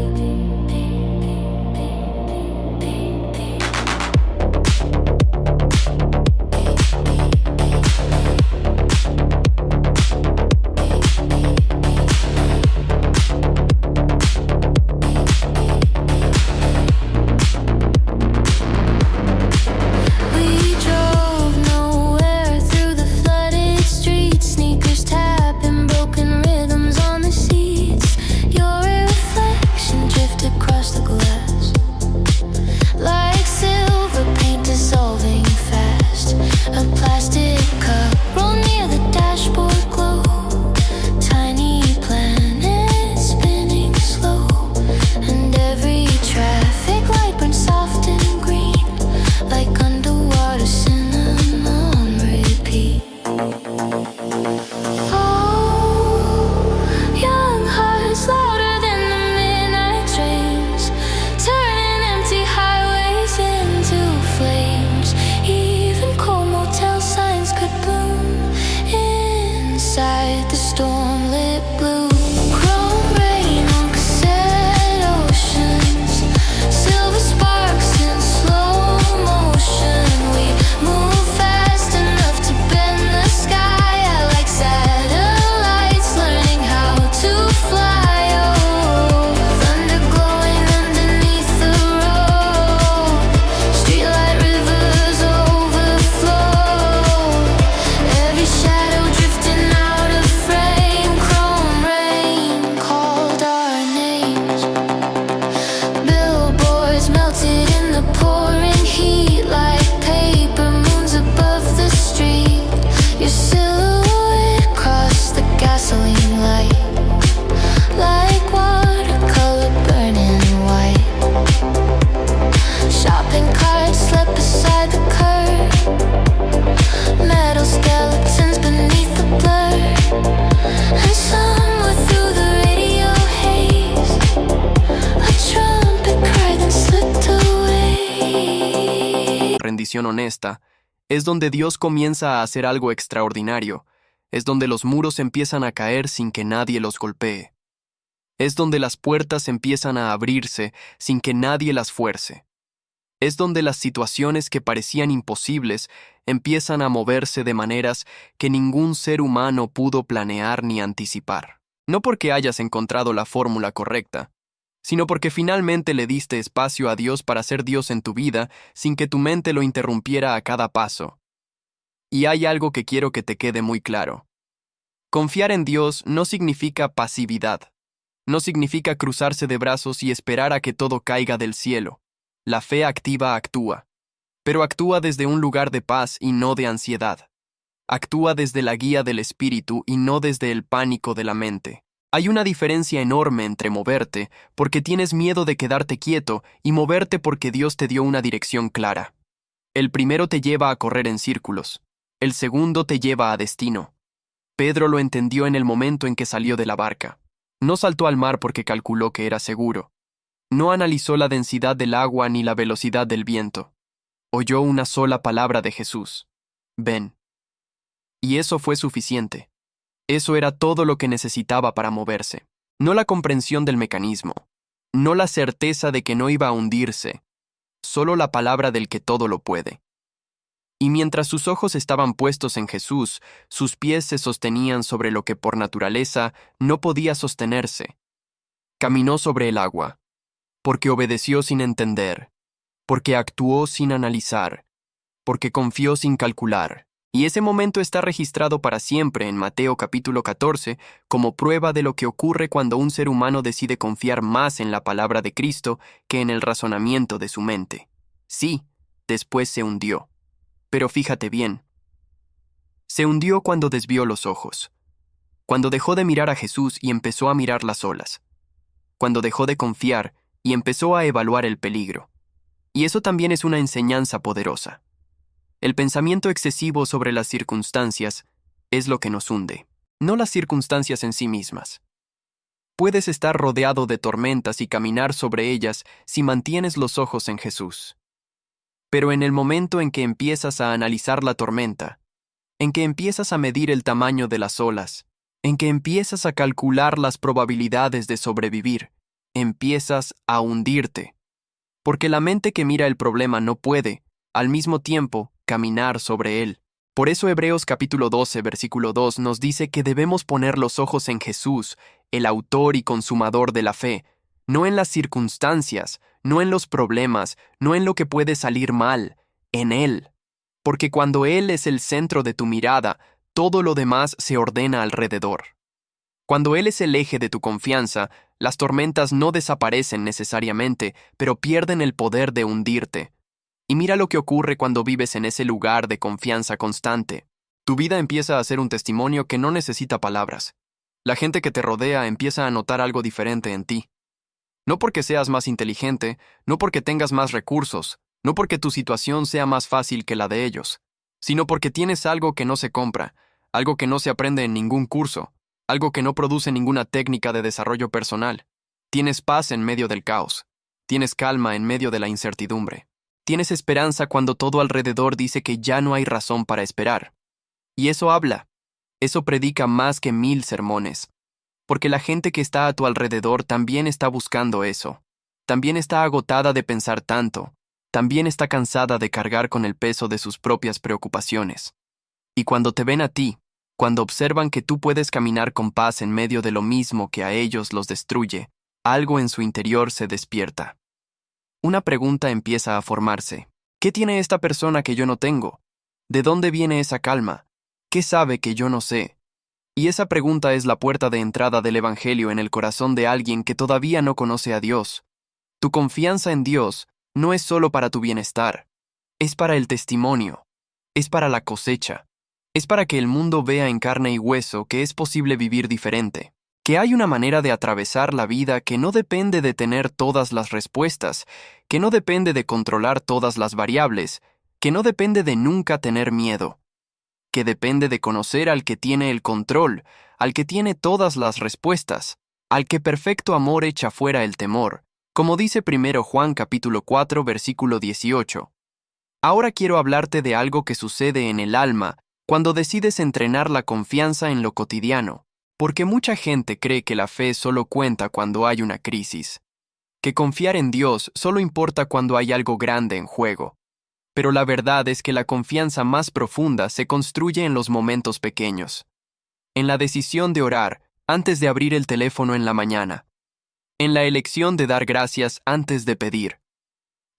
Honesta, es donde Dios comienza a hacer algo extraordinario. Es donde los muros empiezan a caer sin que nadie los golpee. Es donde las puertas empiezan a abrirse sin que nadie las fuerce. Es donde las situaciones que parecían imposibles empiezan a moverse de maneras que ningún ser humano pudo planear ni anticipar. No porque hayas encontrado la fórmula correcta, sino porque finalmente le diste espacio a Dios para ser Dios en tu vida sin que tu mente lo interrumpiera a cada paso. Y hay algo que quiero que te quede muy claro. Confiar en Dios no significa pasividad. No significa cruzarse de brazos y esperar a que todo caiga del cielo. La fe activa actúa, pero actúa desde un lugar de paz y no de ansiedad. Actúa desde la guía del espíritu y no desde el pánico de la mente. Hay una diferencia enorme entre moverte porque tienes miedo de quedarte quieto y moverte porque Dios te dio una dirección clara. El primero te lleva a correr en círculos. El segundo te lleva a destino. Pedro lo entendió en el momento en que salió de la barca. No saltó al mar porque calculó que era seguro. No analizó la densidad del agua ni la velocidad del viento. Oyó una sola palabra de Jesús: ven. Y eso fue suficiente. Eso era todo lo que necesitaba para moverse. No la comprensión del mecanismo, no la certeza de que no iba a hundirse, solo la palabra del que todo lo puede. Y mientras sus ojos estaban puestos en Jesús, sus pies se sostenían sobre lo que por naturaleza no podía sostenerse. Caminó sobre el agua, porque obedeció sin entender, porque actuó sin analizar, porque confió sin calcular. Y ese momento está registrado para siempre en Mateo capítulo 14 como prueba de lo que ocurre cuando un ser humano decide confiar más en la palabra de Cristo que en el razonamiento de su mente. Sí, después se hundió. Pero fíjate bien. Se hundió cuando desvió los ojos, cuando dejó de mirar a Jesús y empezó a mirar las olas, cuando dejó de confiar y empezó a evaluar el peligro. Y eso también es una enseñanza poderosa. El pensamiento excesivo sobre las circunstancias es lo que nos hunde, no las circunstancias en sí mismas. Puedes estar rodeado de tormentas y caminar sobre ellas si mantienes los ojos en Jesús. Pero en el momento en que empiezas a analizar la tormenta, en que empiezas a medir el tamaño de las olas, en que empiezas a calcular las probabilidades de sobrevivir, empiezas a hundirte. Porque la mente que mira el problema no puede, al mismo tiempo, caminar sobre él. Por eso Hebreos capítulo 12, versículo 2 nos dice que debemos poner los ojos en Jesús, el autor y consumador de la fe, no en las circunstancias, no en los problemas, no en lo que puede salir mal, en Él. Porque cuando Él es el centro de tu mirada, todo lo demás se ordena alrededor. Cuando Él es el eje de tu confianza, las tormentas no desaparecen necesariamente, pero pierden el poder de hundirte. Y mira lo que ocurre cuando vives en ese lugar de confianza constante. Tu vida empieza a ser un testimonio que no necesita palabras. La gente que te rodea empieza a notar algo diferente en ti. No porque seas más inteligente, no porque tengas más recursos, no porque tu situación sea más fácil que la de ellos, sino porque tienes algo que no se compra, algo que no se aprende en ningún curso, algo que no produce ninguna técnica de desarrollo personal. Tienes paz en medio del caos. Tienes calma en medio de la incertidumbre. Tienes esperanza cuando todo alrededor dice que ya no hay razón para esperar. Y eso habla. Eso predica más que 1000 sermones. Porque la gente que está a tu alrededor también está buscando eso. También está agotada de pensar tanto. También está cansada de cargar con el peso de sus propias preocupaciones. Y cuando te ven a ti, cuando observan que tú puedes caminar con paz en medio de lo mismo que a ellos los destruye, algo en su interior se despierta. Una pregunta empieza a formarse. ¿Qué tiene esta persona que yo no tengo? ¿De dónde viene esa calma? ¿Qué sabe que yo no sé? Y esa pregunta es la puerta de entrada del Evangelio en el corazón de alguien que todavía no conoce a Dios. Tu confianza en Dios no es solo para tu bienestar, es para el testimonio, es para la cosecha, es para que el mundo vea en carne y hueso que es posible vivir diferente, que hay una manera de atravesar la vida que no depende de tener todas las respuestas, que no depende de controlar todas las variables, que no depende de nunca tener miedo, que depende de conocer al que tiene el control, al que tiene todas las respuestas, al que perfecto amor echa fuera el temor, como dice 1 Juan capítulo 4, versículo 18. Ahora quiero hablarte de algo que sucede en el alma Cuando decides entrenar la confianza en lo cotidiano, porque mucha gente cree que la fe solo cuenta cuando hay una crisis, que confiar en Dios solo importa cuando hay algo grande en juego. Pero la verdad es que la confianza más profunda se construye en los momentos pequeños. En la decisión de orar antes de abrir el teléfono en la mañana. En la elección de dar gracias antes de pedir.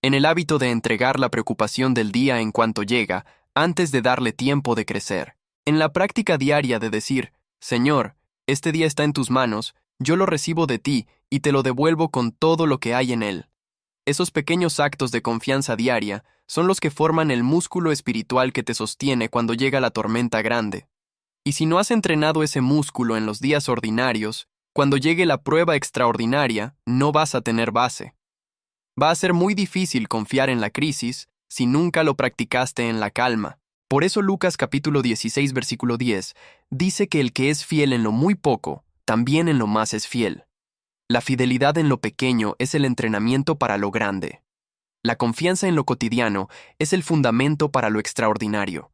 En el hábito de entregar la preocupación del día en cuanto llega, antes de darle tiempo de crecer. En la práctica diaria de decir, Señor, este día está en tus manos, yo lo recibo de ti y te lo devuelvo con todo lo que hay en él. Esos pequeños actos de confianza diaria son los que forman el músculo espiritual que te sostiene cuando llega la tormenta grande. Y si no has entrenado ese músculo en los días ordinarios, cuando llegue la prueba extraordinaria, no vas a tener base. Va a ser muy difícil confiar en la crisis si nunca lo practicaste en la calma. Por eso Lucas capítulo 16 versículo 10 dice que el que es fiel en lo muy poco, también en lo más es fiel. La fidelidad en lo pequeño es el entrenamiento para lo grande. La confianza en lo cotidiano es el fundamento para lo extraordinario.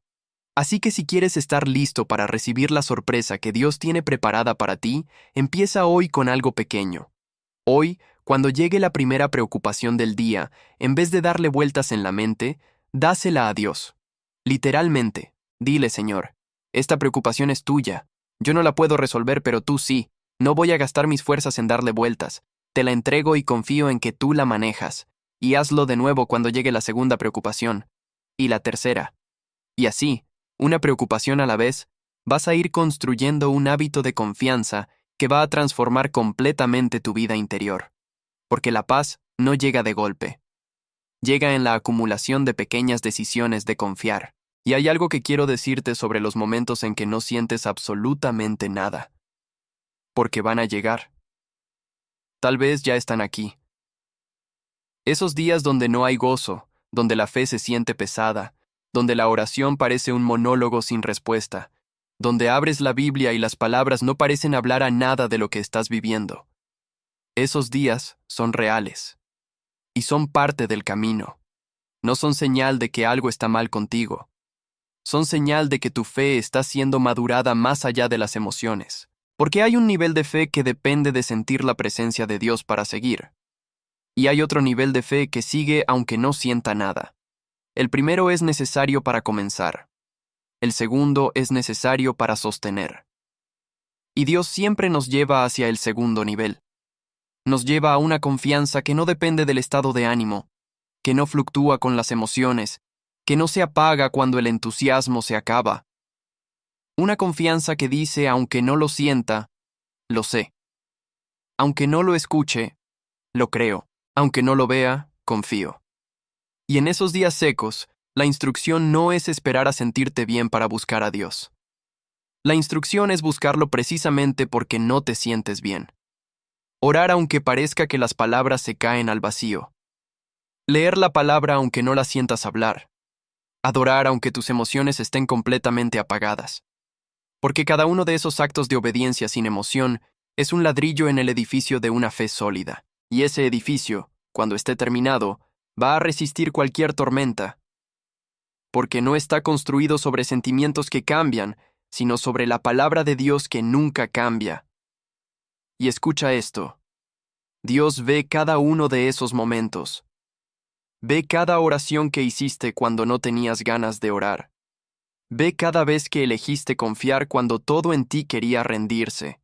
Así que si quieres estar listo para recibir la sorpresa que Dios tiene preparada para ti, empieza hoy con algo pequeño. Hoy, cuando llegue la primera preocupación del día, en vez de darle vueltas en la mente, dásela a Dios. Literalmente, dile, Señor, esta preocupación es tuya. Yo no la puedo resolver, pero tú sí. No voy a gastar mis fuerzas en darle vueltas. Te la entrego y confío en que tú la manejas. Y hazlo de nuevo cuando llegue la segunda preocupación. Y la tercera. Y así, una preocupación a la vez, vas a ir construyendo un hábito de confianza que va a transformar completamente tu vida interior. Porque la paz no llega de golpe. Llega en la acumulación de pequeñas decisiones de confiar. Y hay algo que quiero decirte sobre los momentos en que no sientes absolutamente nada. Porque van a llegar. Tal vez ya están aquí. Esos días donde no hay gozo, donde la fe se siente pesada, donde la oración parece un monólogo sin respuesta, donde abres la Biblia y las palabras no parecen hablar a nada de lo que estás viviendo. Esos días son reales. Y son parte del camino. No son señal de que algo está mal contigo. Son señal de que tu fe está siendo madurada más allá de las emociones. Porque hay un nivel de fe que depende de sentir la presencia de Dios para seguir. Y hay otro nivel de fe que sigue aunque no sienta nada. El primero es necesario para comenzar. El segundo es necesario para sostener. Y Dios siempre nos lleva hacia el segundo nivel. Nos lleva a una confianza que no depende del estado de ánimo, que no fluctúa con las emociones, que no se apaga cuando el entusiasmo se acaba. Una confianza que dice, aunque no lo sienta, lo sé. Aunque no lo escuche, lo creo. Aunque no lo vea, confío. Y en esos días secos, la instrucción no es esperar a sentirte bien para buscar a Dios. La instrucción es buscarlo precisamente porque no te sientes bien. Orar aunque parezca que las palabras se caen al vacío. Leer la palabra aunque no la sientas hablar. Adorar aunque tus emociones estén completamente apagadas. Porque cada uno de esos actos de obediencia sin emoción es un ladrillo en el edificio de una fe sólida. Y ese edificio, cuando esté terminado, va a resistir cualquier tormenta. Porque no está construido sobre sentimientos que cambian, sino sobre la palabra de Dios que nunca cambia. Y escucha esto. Dios ve cada uno de esos momentos. Ve cada oración que hiciste cuando no tenías ganas de orar. Ve cada vez que elegiste confiar cuando todo en ti quería rendirse.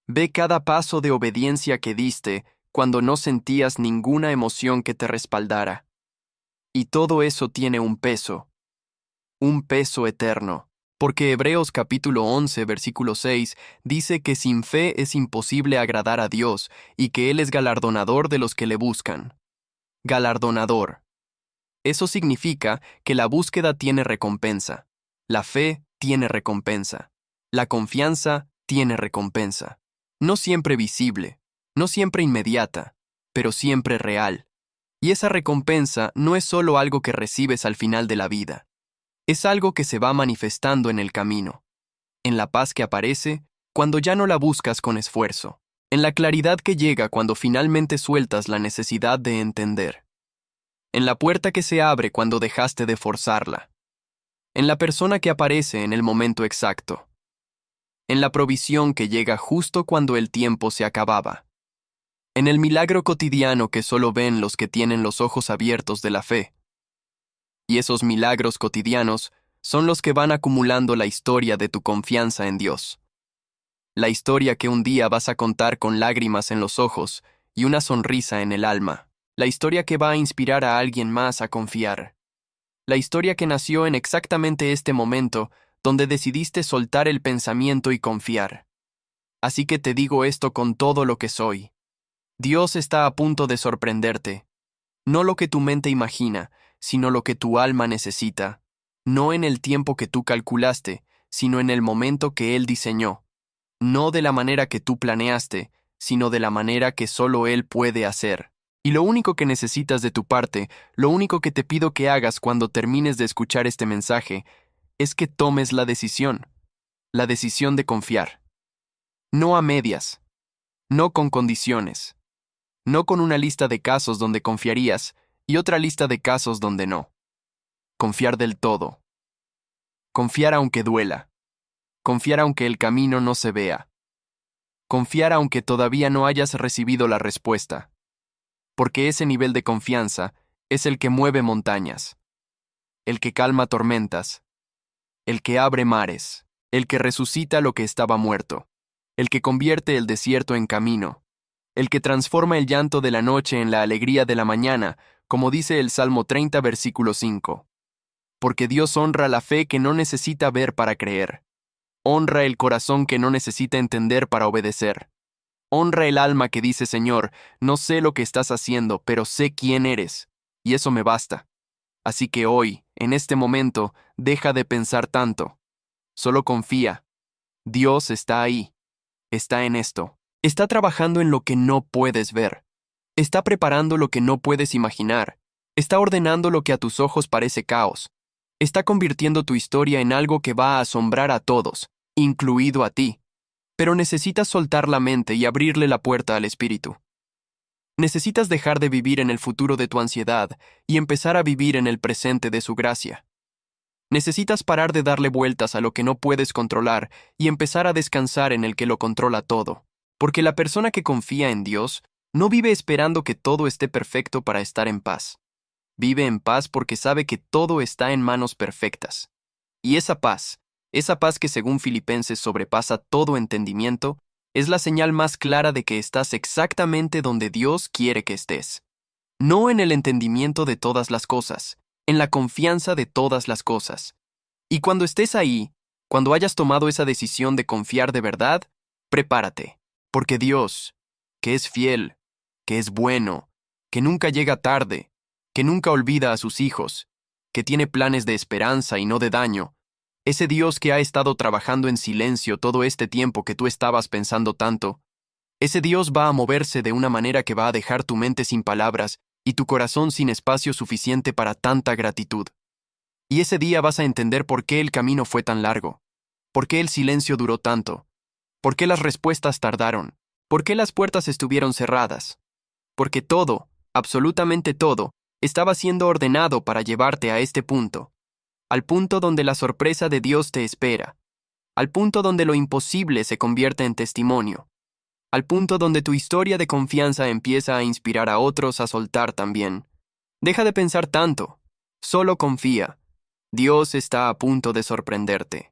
Ve cada paso de obediencia que diste cuando no sentías ninguna emoción que te respaldara. Y todo eso tiene un peso eterno, porque Hebreos capítulo 11, versículo 6 dice que sin fe es imposible agradar a Dios y que Él es galardonador de los que le buscan. Galardonador. Eso significa que la búsqueda tiene recompensa, la fe tiene recompensa, la confianza tiene recompensa. No siempre visible, no siempre inmediata, pero siempre real. Y esa recompensa no es solo algo que recibes al final de la vida. Es algo que se va manifestando en el camino, en la paz que aparece cuando ya no la buscas con esfuerzo, en la claridad que llega cuando finalmente sueltas la necesidad de entender, en la puerta que se abre cuando dejaste de forzarla, en la persona que aparece en el momento exacto, en la provisión que llega justo cuando el tiempo se acababa, en el milagro cotidiano que solo ven los que tienen los ojos abiertos de la fe. Y esos milagros cotidianos son los que van acumulando la historia de tu confianza en Dios. La historia que un día vas a contar con lágrimas en los ojos y una sonrisa en el alma. La historia que va a inspirar a alguien más a confiar. La historia que nació en exactamente este momento donde decidiste soltar el pensamiento y confiar. Así que te digo esto con todo lo que soy. Dios está a punto de sorprenderte. No lo que tu mente imagina, sino lo que tu alma necesita. No en el tiempo que tú calculaste, sino en el momento que Él diseñó. No de la manera que tú planeaste, sino de la manera que solo Él puede hacer. Y lo único que necesitas de tu parte, lo único que te pido que hagas cuando termines de escuchar este mensaje, es que tomes la decisión de confiar. No a medias, no con condiciones, no con una lista de casos donde confiarías y otra lista de casos donde no. Confiar del todo. Confiar aunque duela. Confiar aunque el camino no se vea. Confiar aunque todavía no hayas recibido la respuesta. Porque ese nivel de confianza es el que mueve montañas, el que calma tormentas, el que abre mares, el que resucita lo que estaba muerto, el que convierte el desierto en camino, el que transforma el llanto de la noche en la alegría de la mañana, como dice el Salmo 30, versículo 5. Porque Dios honra la fe que no necesita ver para creer. Honra el corazón que no necesita entender para obedecer. Honra el alma que dice, Señor, no sé lo que estás haciendo, pero sé quién eres, y eso me basta. Así que hoy, en este momento, deja de pensar tanto. Solo confía. Dios está ahí. Está en esto. Está trabajando en lo que no puedes ver. Está preparando lo que no puedes imaginar. Está ordenando lo que a tus ojos parece caos. Está convirtiendo tu historia en algo que va a asombrar a todos, incluido a ti. Pero necesitas soltar la mente y abrirle la puerta al espíritu. Necesitas dejar de vivir en el futuro de tu ansiedad y empezar a vivir en el presente de su gracia. Necesitas parar de darle vueltas a lo que no puedes controlar y empezar a descansar en el que lo controla todo. Porque la persona que confía en Dios no vive esperando que todo esté perfecto para estar en paz. Vive en paz porque sabe que todo está en manos perfectas. Y esa paz que según Filipenses sobrepasa todo entendimiento, es la señal más clara de que estás exactamente donde Dios quiere que estés. No en el entendimiento de todas las cosas, en la confianza de todas las cosas. Y cuando estés ahí, cuando hayas tomado esa decisión de confiar de verdad, prepárate, porque Dios, que es fiel, que es bueno, que nunca llega tarde, que nunca olvida a sus hijos, que tiene planes de esperanza y no de daño, ese Dios que ha estado trabajando en silencio todo este tiempo que tú estabas pensando tanto, ese Dios va a moverse de una manera que va a dejar tu mente sin palabras y tu corazón sin espacio suficiente para tanta gratitud. Y ese día vas a entender por qué el camino fue tan largo, por qué el silencio duró tanto, por qué las respuestas tardaron, por qué las puertas estuvieron cerradas, porque todo, absolutamente todo, estaba siendo ordenado para llevarte a este punto, al punto donde la sorpresa de Dios te espera, al punto donde lo imposible se convierte en testimonio, al punto donde tu historia de confianza empieza a inspirar a otros a soltar también. Deja de pensar tanto, solo confía. Dios está a punto de sorprenderte.